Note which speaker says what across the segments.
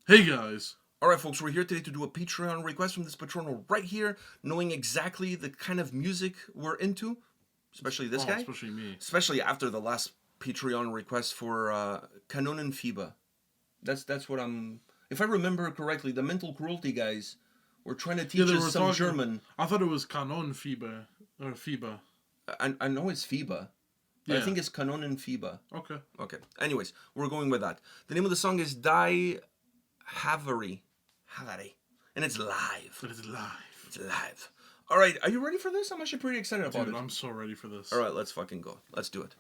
Speaker 1: Hey guys!
Speaker 2: Alright folks, we're here today to do a Patreon request from this Patrono right here, knowing exactly the kind of music we're into, especially this guy.
Speaker 1: Especially me.
Speaker 2: Especially after the last Patreon request for Kanonenfieber. That's what I'm... If I remember correctly, the mental cruelty guys were trying to teach us some German.
Speaker 1: I thought it was Kanonenfieber, or Fieber.
Speaker 2: I know it's Fieber. But I think it's Kanonenfieber.
Speaker 1: Okay.
Speaker 2: Okay. Anyways, we're going with that. The name of the song is Drei Havarie. Havarie. And it's live.
Speaker 1: But it's live.
Speaker 2: It's live. Alright, are you ready for this? I'm actually pretty excited about it.
Speaker 1: I'm so ready for this.
Speaker 2: Alright, let's fucking go. Let's do it.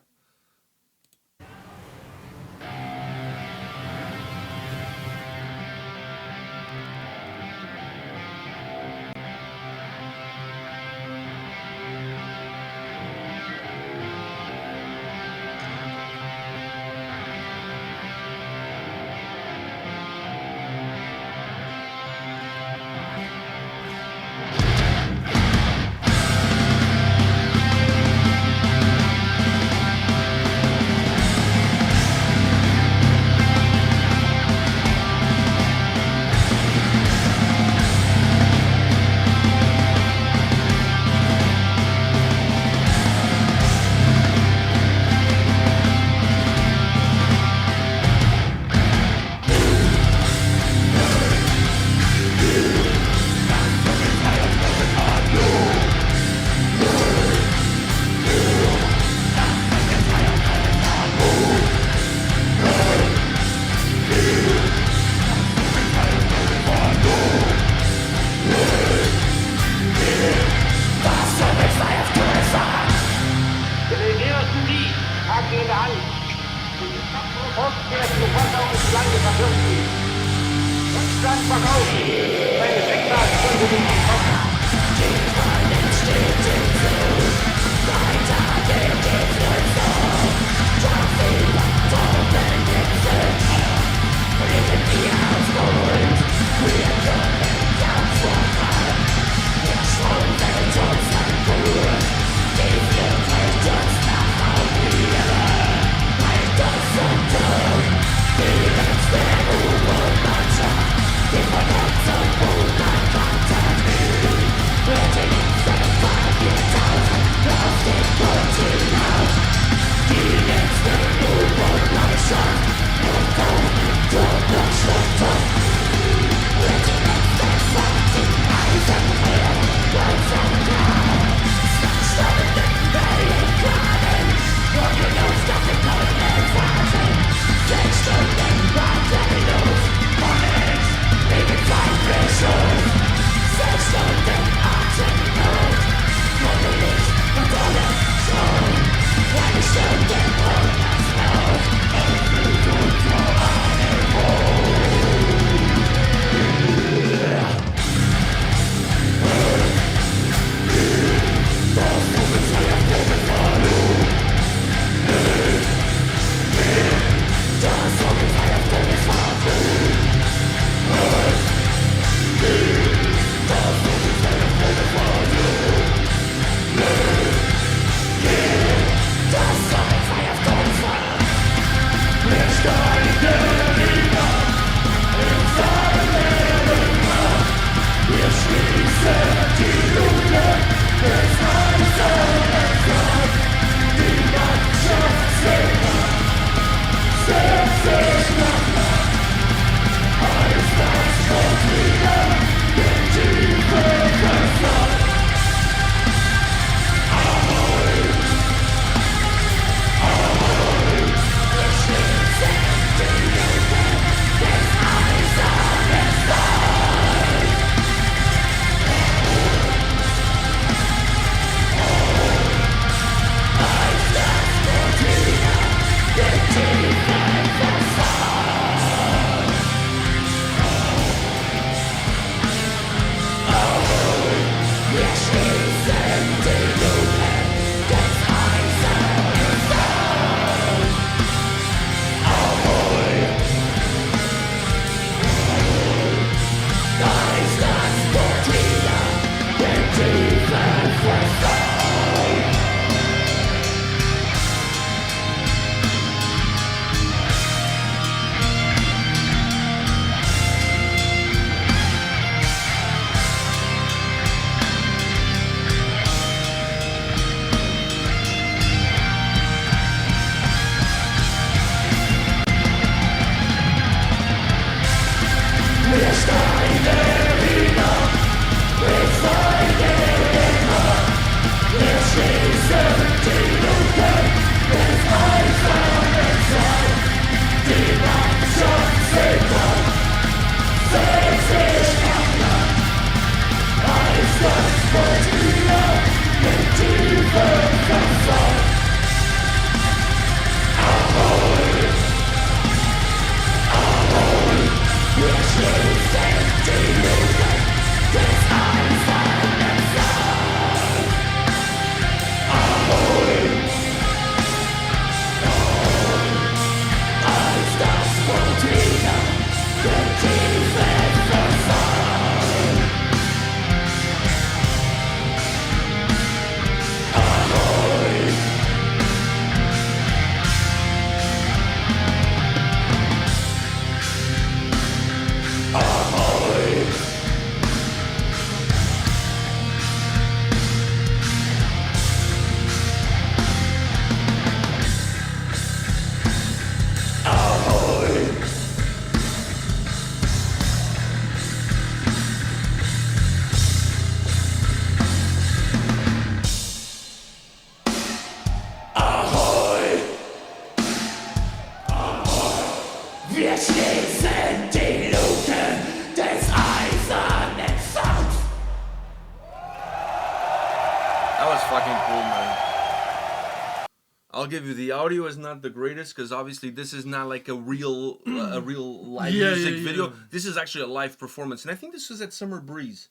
Speaker 2: I'll give you the audio is not the greatest because obviously this is not like a real live
Speaker 1: Yeah,
Speaker 2: music
Speaker 1: yeah,
Speaker 2: video.
Speaker 1: yeah.
Speaker 2: This is actually a live performance, and I think this was at Summer Breeze.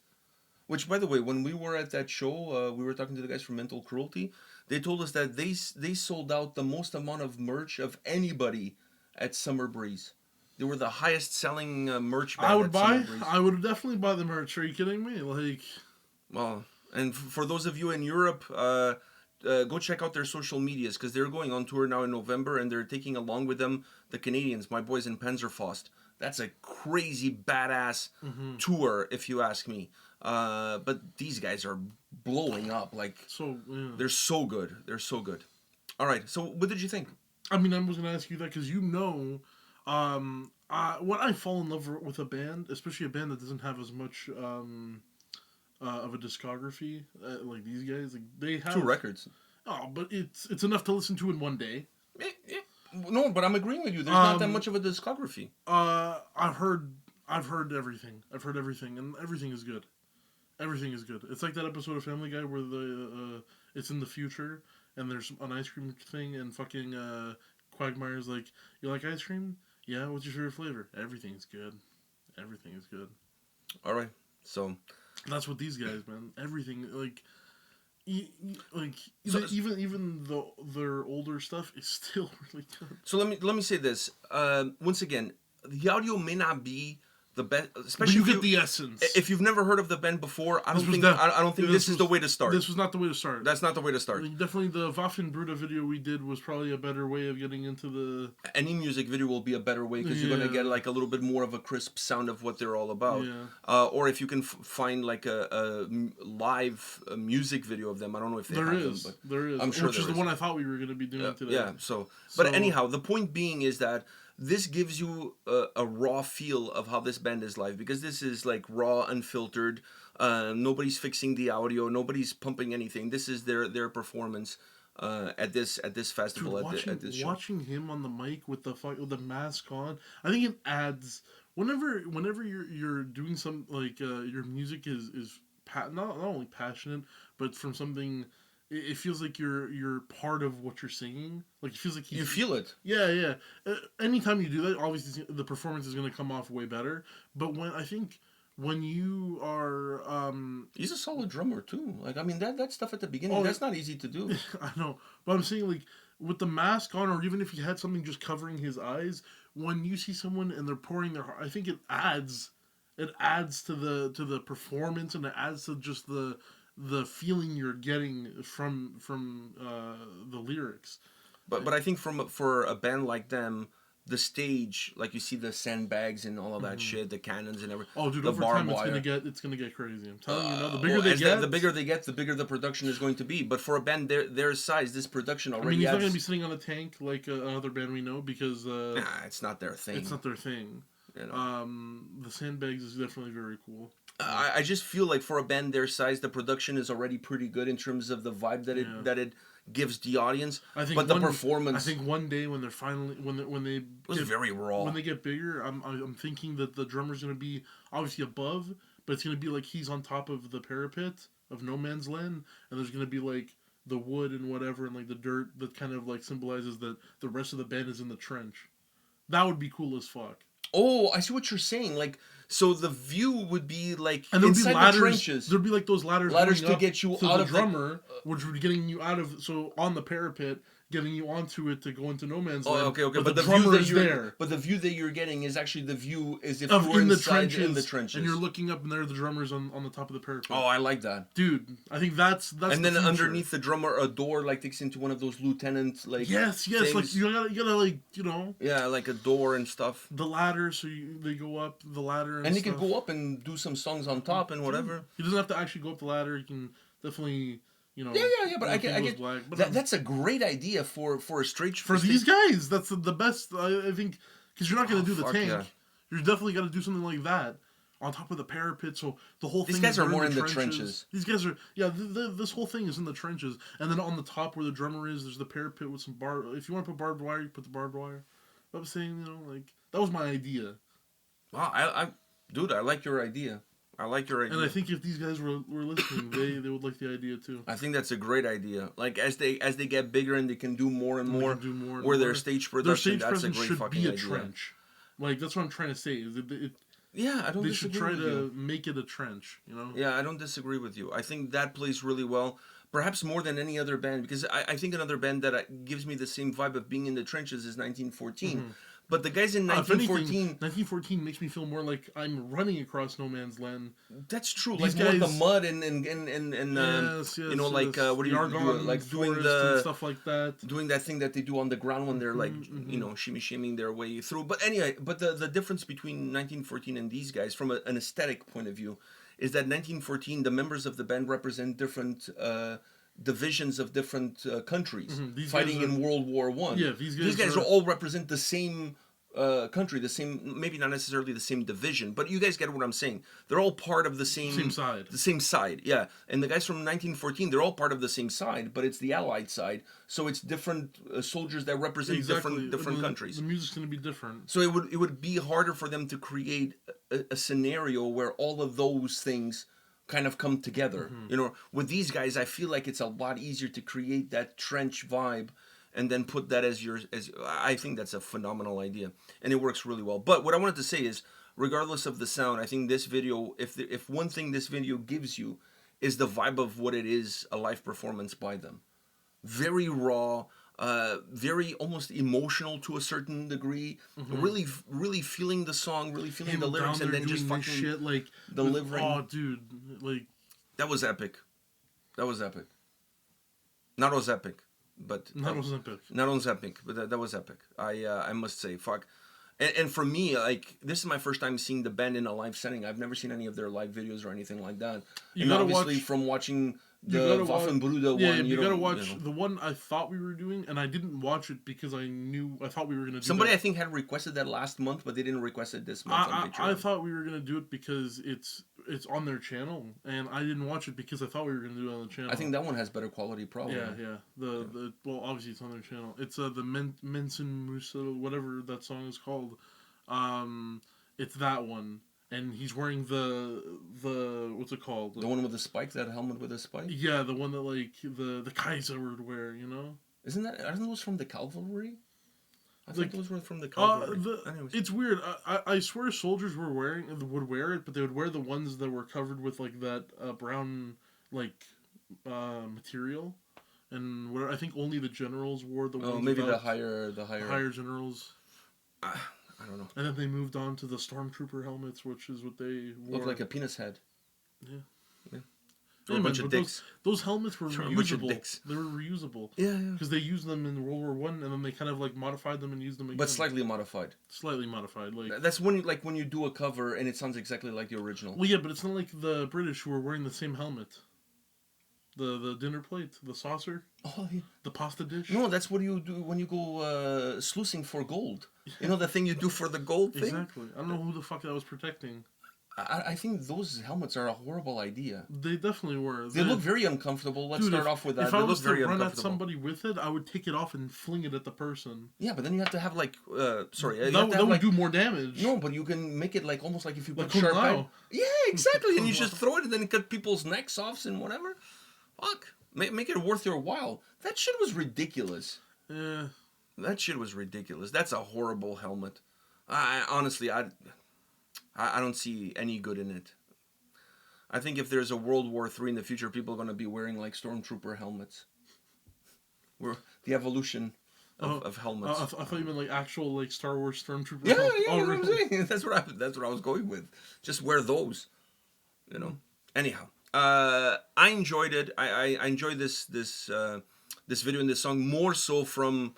Speaker 2: Which, by the way, when we were at that show, we were talking to the guys from Mental Cruelty. They told us that they sold out the most amount of merch of anybody at Summer Breeze. They were the highest selling merch band at Summer Breeze.
Speaker 1: I would definitely buy the merch. Are you kidding me? Like,
Speaker 2: Well, and for those of you in Europe, go check out their social medias because they're going on tour now in November and they're taking along with them the Canadians, my boys in Panzerfaust. That's a crazy badass tour, if you ask me. But these guys are blowing up. Like,
Speaker 1: so yeah.
Speaker 2: they're so good. They're so good. All right. So, what did you think?
Speaker 1: I mean, I was gonna ask you that because when I fall in love with a band, especially a band that doesn't have as much of a discography like these guys, like they have
Speaker 2: 2 records.
Speaker 1: Oh, but it's enough to listen to in one day.
Speaker 2: No, but I'm agreeing with you. There's not that much of a discography.
Speaker 1: I've heard everything. I've heard everything, and everything is good. Everything is good. It's like that episode of Family Guy where it's in the future and there's an ice cream thing and fucking Quagmire's like, "You like ice cream? Yeah. What's your favorite flavor? Everything's good. Everything is good."
Speaker 2: All right. So
Speaker 1: that's what these guys, man. Everything like.
Speaker 2: So,
Speaker 1: even though their older stuff is still really good.
Speaker 2: So let me say this. Once again, the audio may not be the best, especially
Speaker 1: but you get the essence.
Speaker 2: If you've never heard of the band before, I don't think this is the way to start.
Speaker 1: This was not the way to start.
Speaker 2: That's not the way to start.
Speaker 1: Definitely, the Waffen Bruder video we did was probably a better way of getting into the.
Speaker 2: Any music video will be a better way because you're gonna get like a little bit more of a crisp sound of what they're all about.
Speaker 1: Yeah.
Speaker 2: Or if you can find like a live music video of them, I don't know if they have them, but
Speaker 1: there is.
Speaker 2: I'm sure
Speaker 1: which is the one I thought we were gonna be doing today.
Speaker 2: Yeah. But anyhow, the point being is that this gives you a raw feel of how this band is live because this is like raw, unfiltered. Nobody's fixing the audio. Nobody's pumping anything. This is their performance at this festival.
Speaker 1: Dude,
Speaker 2: at this show.
Speaker 1: Watching him on the mic with the mask on, I think it adds. Whenever you're doing some like your music is not only passionate but from something. It feels like you're part of what you're singing. Like it feels like
Speaker 2: you feel it.
Speaker 1: Yeah. Anytime you do that, obviously the performance is going to come off way better. But when you are,
Speaker 2: he's a solid drummer too. Like I mean that stuff at the beginning, that's not easy to do.
Speaker 1: I know, but I'm saying like with the mask on, or even if he had something just covering his eyes, when you see someone and they're pouring their heart, I think it adds to the performance and it adds to just the feeling you're getting from the lyrics.
Speaker 2: But I think for a band like them, the stage, like you see the sandbags and all of that shit, the cannons and everything.
Speaker 1: Oh, dude,
Speaker 2: the
Speaker 1: over time it's gonna get crazy. I'm telling you, the bigger they get,
Speaker 2: the bigger the production is going to be. But for a band their size, this production already.
Speaker 1: I mean, he's not gonna be sitting on a tank like another band we know because
Speaker 2: it's not their thing.
Speaker 1: It's not their thing. You know? The sandbags is definitely very cool.
Speaker 2: I just feel like for a band their size, the production is already pretty good in terms of the vibe that it gives the audience. But the performance.
Speaker 1: I think one day when they're finally when they
Speaker 2: was very raw.
Speaker 1: When they get bigger, I'm thinking that the drummer's gonna be obviously above, but it's gonna be like he's on top of the parapet of no man's land, and there's gonna be like the wood and whatever and like the dirt that kind of like symbolizes that the rest of the band is in the trench. That would be cool as fuck.
Speaker 2: Oh, I see what you're saying. Like, so the view would be like
Speaker 1: and
Speaker 2: inside
Speaker 1: be ladders,
Speaker 2: the trenches.
Speaker 1: There'd be like those ladders
Speaker 2: to get you out of
Speaker 1: the drummer, which would be getting you out of on the parapet, getting you onto it to go into no man's land.
Speaker 2: Okay.
Speaker 1: But the drummer is there.
Speaker 2: But the view that you're getting is actually the view as if
Speaker 1: you were
Speaker 2: in
Speaker 1: the
Speaker 2: trenches,
Speaker 1: and you're looking up, and there the drummer's on the top of the parapet.
Speaker 2: Oh, I like that,
Speaker 1: dude. I think that's.
Speaker 2: And then underneath the drummer, a door like takes into one of those lieutenant like.
Speaker 1: Yes,
Speaker 2: things.
Speaker 1: like you gotta like
Speaker 2: Yeah, like a door and stuff.
Speaker 1: The ladder, so they go up the ladder,
Speaker 2: and he can go up and do some songs on top and whatever.
Speaker 1: He doesn't have to actually go up the ladder. He can definitely.
Speaker 2: Yeah. But I get that's a great idea for a straight
Speaker 1: for these guys. That's the best. I think because you're not gonna do the tank. Yeah. You're definitely got to do something like that on top of the parapet. So the whole thing.
Speaker 2: These guys are more in the trenches.
Speaker 1: These guys are this whole thing is in the trenches, and then on the top where the drummer is, there's the parapet with some if you want to put barbed wire, you put the barbed wire. But I'm saying like that was my idea.
Speaker 2: Wow, Dude, I like your idea. I like your idea.
Speaker 1: And I think if these guys were listening, they would like the idea too.
Speaker 2: I think that's a great idea. Like as they get bigger and they can do more and more, where their stage production, that's a great fucking idea.
Speaker 1: Trench. Like that's what I'm trying to say. Is
Speaker 2: I don't.
Speaker 1: They should try to make it a trench.
Speaker 2: Yeah, I don't disagree with you. I think that plays really well. Perhaps more than any other band, because I think another band gives me the same vibe of being in the trenches is 1914. Mm-hmm. But the guys in 1914...
Speaker 1: 1914 makes me feel more like I'm running across no man's land.
Speaker 2: That's true. These like guys, more the mud and
Speaker 1: yes,
Speaker 2: you know, like what do you do? Like doing the
Speaker 1: stuff like that.
Speaker 2: Doing that thing that they do on the ground when they're like, you know, shimmying their way through. But anyway, the difference between 1914 and these guys, from an aesthetic point of view, is that 1914, the members of the band represent different divisions of different countries fighting in World War I.
Speaker 1: Yeah,
Speaker 2: these guys all represent the same country, the same, maybe not necessarily the same division, but you guys get what I'm saying. They're all part of the same
Speaker 1: side.
Speaker 2: The same side, yeah. And the guys from 1914, they're all part of the same side, but it's the Allied side. So it's different soldiers that represent different countries.
Speaker 1: The music's going to be different.
Speaker 2: So it would be harder for them to create a scenario where all of those things kind of come together. You know, with these guys, I feel like it's a lot easier to create that trench vibe and then put that as I think that's a phenomenal idea, and it works really well. But what I wanted to say is, regardless of the sound, I think this video, if one thing this video gives you, is the vibe of what it is, a live performance by them. Very raw, very almost emotional to a certain degree. Really feeling the song, really feeling the lyrics, and then just fucking
Speaker 1: shit, like
Speaker 2: delivering.
Speaker 1: Oh, dude, like
Speaker 2: that was epic. That was epic. Not was epic. But
Speaker 1: not on epic.
Speaker 2: Not on epic, but that was epic. I must say, fuck. And for me, like, this is my first time seeing the band in a live setting. I've never seen any of their live videos or anything like that.
Speaker 1: You gotta
Speaker 2: obviously
Speaker 1: watch,
Speaker 2: from watching the Waffenbruder one.
Speaker 1: Yeah, you gotta watch the one I thought we were doing, and I didn't watch it because I thought we were gonna do
Speaker 2: Somebody
Speaker 1: that.
Speaker 2: I think had requested that last month, but they didn't request it this month.
Speaker 1: I thought we were gonna do it because it's on their channel, and I didn't watch it because I thought we were gonna do it on the channel.
Speaker 2: I think that one has better quality, probably.
Speaker 1: Yeah. Well, obviously it's on their channel. It's the Mensen Musa, whatever that song is called. It's that one. And he's wearing the what's it called?
Speaker 2: The one with the spike, that helmet with a spike?
Speaker 1: Yeah, the one that like the Kaiser would wear, you know?
Speaker 2: Aren't those from the cavalry? I think those were from the cavalry.
Speaker 1: It's weird. I swear soldiers would wear it, but they would wear the ones that were covered with like that brown like material. And what I think only the generals wore the ones.
Speaker 2: Oh, maybe the higher
Speaker 1: generals.
Speaker 2: I don't know.
Speaker 1: And then they moved on to the stormtrooper helmets, which is what they wore.
Speaker 2: Looked like a penis head.
Speaker 1: Yeah.
Speaker 2: Or a bunch of dicks.
Speaker 1: Those helmets were reusable. They were reusable.
Speaker 2: Yeah.
Speaker 1: Because they used them in World War I, and then they kind of like modified them and used them again.
Speaker 2: But slightly modified.
Speaker 1: Like
Speaker 2: that's when you do a cover and it sounds exactly like the original.
Speaker 1: Well, yeah, but it's not like the British who were wearing the same helmet. The dinner plate, the saucer.
Speaker 2: Oh yeah.
Speaker 1: The pasta dish.
Speaker 2: No, that's what you do when you go sluicing for gold. You know the thing you do for the gold thing?
Speaker 1: Exactly. I don't know who the fuck that was protecting.
Speaker 2: I think those helmets are a horrible idea.
Speaker 1: They definitely were.
Speaker 2: They look very uncomfortable. Let's start off with that.
Speaker 1: If I was to run at somebody with it, I would take it off and fling it at the person.
Speaker 2: Yeah, but then you have to have like, sorry.
Speaker 1: That would do more damage.
Speaker 2: No, but you can make it like almost like if you put
Speaker 1: like
Speaker 2: sharp end. Yeah, exactly. And you just throw it and then you cut people's necks off and whatever. Fuck. Make it worth your while. That shit was ridiculous.
Speaker 1: Yeah.
Speaker 2: That shit was ridiculous. That's a horrible helmet. Honestly, I don't see any good in it. I think if there's a World War III in the future, people are going to be wearing like stormtrooper helmets. The evolution of helmets.
Speaker 1: I thought you meant like actual like Star Wars stormtrooper.
Speaker 2: Yeah, that's what I'm saying. That's what I was going with. Just wear those. You know. Anyhow, I enjoyed it. I enjoyed this video and this song more so from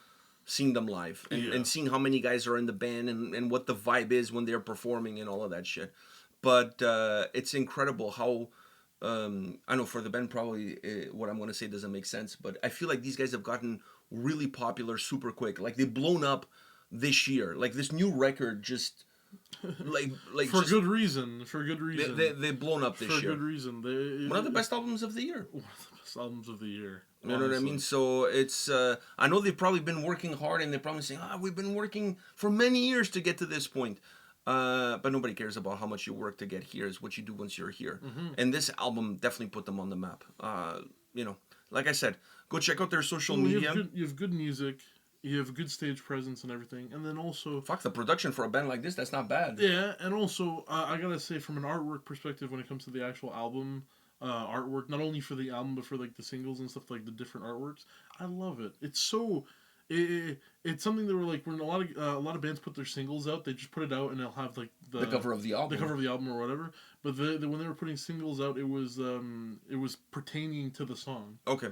Speaker 2: seeing them live and seeing how many guys are in the band and what the vibe is when they're performing and all of that shit. But it's incredible how I know for the band probably what I'm going to say doesn't make sense, but I feel like these guys have gotten really popular super quick. Like they've blown up this year. Like this new record just like
Speaker 1: for good reason.
Speaker 2: They've blown up this year.
Speaker 1: For good reason.
Speaker 2: One of the best albums of the year.
Speaker 1: One of the best albums of the year.
Speaker 2: You know what I mean? So it's, I know they've probably been working hard and they're probably saying, we've been working for many years to get to this point. But nobody cares about how much you work to get here. It's what you do once you're here. And this album definitely put them on the map. You know, like I said, go check out their social media.
Speaker 1: You have good music. You have good stage presence and everything. And then also...
Speaker 2: Fuck, the production for a band like this, that's not bad.
Speaker 1: Yeah, and also, I gotta say, from an artwork perspective, when it comes to the actual album artwork, not only for the album, but for, like, the singles and stuff, like, the different artworks, I love it. It's so... It's something that when a lot of bands put their singles out, they just put it out and they'll have like the
Speaker 2: cover of the album,
Speaker 1: or whatever. But when they were putting singles out, it was pertaining to the song.
Speaker 2: Okay.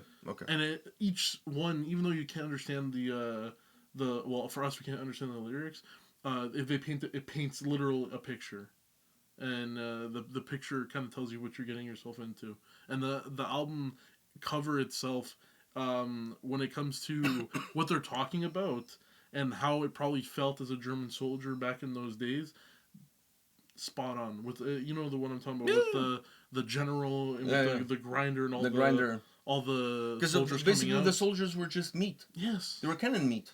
Speaker 1: And each one, even though you can't understand for us we can't understand the lyrics, if they it paints literal a picture, and the picture kind of tells you what you're getting yourself into, and the album cover itself. When it comes to what they're talking about and how it probably felt as a German soldier back in those days, spot on. With you know the one I'm talking about, with the general and with the grinder and all all the soldiers
Speaker 2: basically
Speaker 1: coming out.
Speaker 2: The soldiers were just meat.
Speaker 1: Yes,
Speaker 2: they were cannon meat.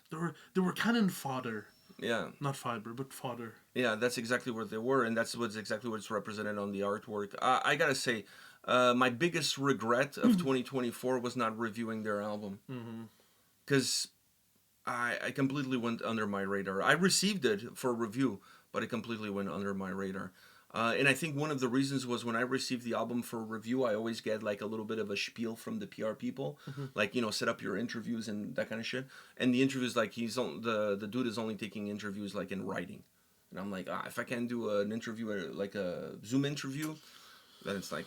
Speaker 1: They were cannon fodder.
Speaker 2: Yeah,
Speaker 1: not fiber, but fodder.
Speaker 2: Yeah, that's exactly what they were, and that's exactly what's represented on the artwork. I gotta say. My biggest regret of 2024 was not reviewing their album. Because I completely went under my radar. I received it for review, but it completely went under my radar. And I think one of the reasons was when I received the album for review, I always get like a little bit of a spiel from the PR people. Like, you know, set up your interviews and that kind of shit. And the interviews, like, the dude is only taking interviews like in writing. And I'm like, if I can't do an interview, like a Zoom interview... Then it's like,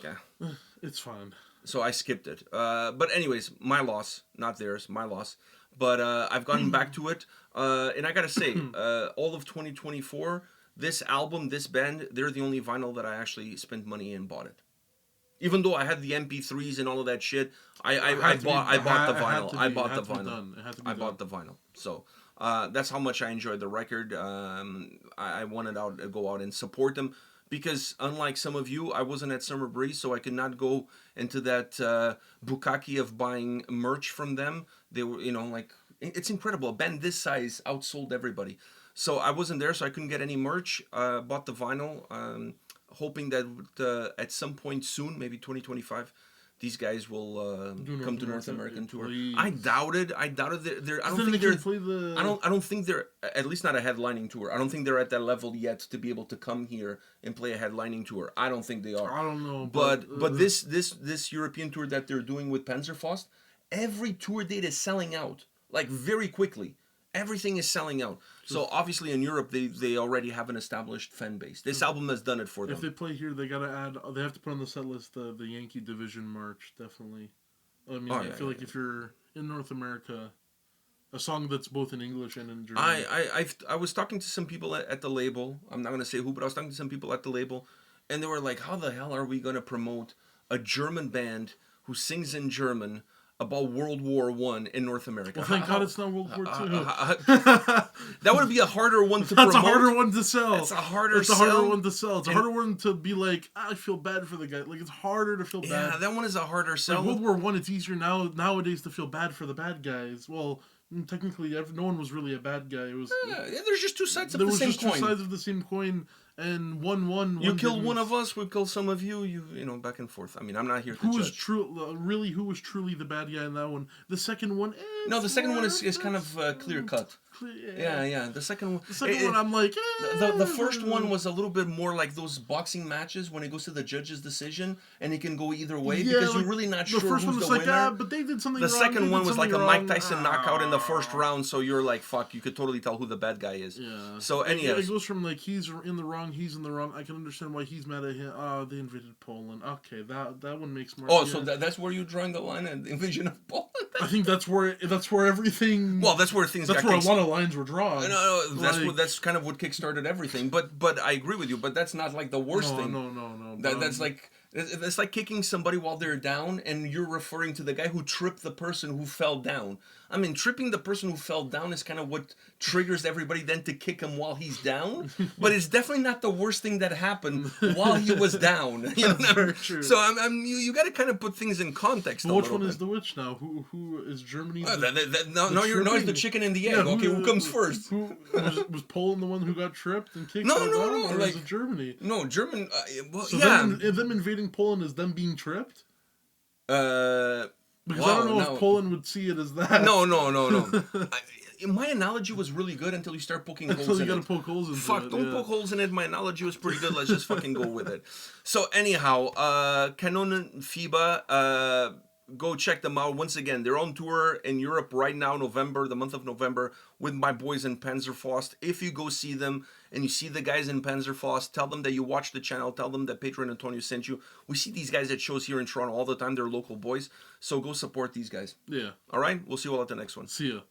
Speaker 1: it's fine.
Speaker 2: So I skipped it. But anyways, my loss, not theirs, my loss. But I've gotten back to it. And I gotta say, all of 2024, this album, this band, they're the only vinyl that I actually spent money and bought it. Even though I had the MP3s and all of that shit, I bought the vinyl. I bought the vinyl. So that's how much I enjoyed the record. I wanted to go out and support them. Because unlike some of you, I wasn't at Summer Breeze, so I could not go into that bukkake of buying merch from them. They were, you know, like, it's incredible. A band this size outsold everybody. So I wasn't there, so I couldn't get any merch. Bought the vinyl, hoping that at some point soon, maybe 2025, these guys will come to North American tour.
Speaker 1: Please.
Speaker 2: I doubted. I don't think they're at least not a headlining tour. I don't think they're at that level yet to be able to come here and play a headlining tour. I don't think they are.
Speaker 1: I don't know.
Speaker 2: But this European tour that they're doing with Panzerfaust, every tour date is selling out like very quickly. Everything is selling out. So obviously in Europe they already have an established fan base. This album has done it for them.
Speaker 1: If they play here, they have to put on the set list the Yankee Division March, definitely. I mean, I feel like if you're in North America, a song that's both in English and in German.
Speaker 2: I was talking to some people at the label. I'm not going to say who, but I was talking to some people at the label, and they were like, "How the hell are we going to promote a German band who sings in German about World War I in North America?"
Speaker 1: Well, thank God it's not World War II.
Speaker 2: That would be a harder one to promote.
Speaker 1: That's a harder one to sell.
Speaker 2: It's a harder
Speaker 1: one to sell. It's a harder one to be like, I feel bad for the guy. Like, it's harder to feel bad.
Speaker 2: Yeah, that one is a harder sell.
Speaker 1: Like World War I, it's easier nowadays to feel bad for the bad guys. Well, technically, no one was really a bad guy. It was.
Speaker 2: There's just two sides of the same coin. There was just two
Speaker 1: sides of the same coin. And one
Speaker 2: you kill one of us, we kill some of you. You know, back and forth. I mean, I'm not here to judge.
Speaker 1: Who was truly the bad guy in that one? The second one.
Speaker 2: No, the second one is kind of clear cut. Yeah. The second one.
Speaker 1: I'm like.
Speaker 2: The first one was a little bit more like those boxing matches when it goes to the judge's decision and it can go either way because you're really not sure who's the winner. The first one was like,
Speaker 1: but they did something
Speaker 2: wrong. The second one was like a Mike Tyson knockout in the first round, so you're like, fuck, you could totally tell who the bad guy is.
Speaker 1: Yeah.
Speaker 2: So anyways,
Speaker 1: it goes from like he's in the wrong. He's in the wrong. I can understand why he's mad at him. They invaded Poland. Okay, that one makes more.
Speaker 2: So that's where you're drawing the line at the invasion of Poland.
Speaker 1: I think that's where everything.
Speaker 2: Well, that's where things.
Speaker 1: That's where a lot of lines were drawn.
Speaker 2: No, that's kind of what kickstarted everything. But I agree with you. But that's not like the worst thing.
Speaker 1: No.
Speaker 2: That's like It's like kicking somebody while they're down, and you're referring to the guy who tripped the person who fell down. I mean, tripping the person who fell down is kind of what triggers everybody then to kick him while he's down. But it's definitely not the worst thing that happened while he was down. You know
Speaker 1: That's very true.
Speaker 2: So you got to kind of put things in context.
Speaker 1: But which one is the which now? Who is Germany?
Speaker 2: No, it's the chicken and the egg.
Speaker 1: Yeah,
Speaker 2: who comes first?
Speaker 1: Who was Poland the one who got tripped and kicked?
Speaker 2: No,
Speaker 1: or
Speaker 2: like,
Speaker 1: is it Germany?
Speaker 2: No, German.
Speaker 1: So them invading Poland is them being tripped. Because I don't know if Poland would see it as that.
Speaker 2: No. My analogy was really good until you start poking holes in it. Until
Speaker 1: you gotta poke holes in it.
Speaker 2: Don't poke holes in it. My analogy was pretty good. Let's just fucking go with it. So anyhow, Kanonenfieber, go check them out. Once again, they're on tour in Europe right now, the month of November, with my boys in Panzerfaust. If you go see them and you see the guys in Panzerfaust, tell them that you watch the channel. Tell them that Patron Antonio sent you. We see these guys at shows here in Toronto all the time. They're local boys. So go support these guys.
Speaker 1: Yeah.
Speaker 2: All right? We'll see you all at the next one.
Speaker 1: See ya.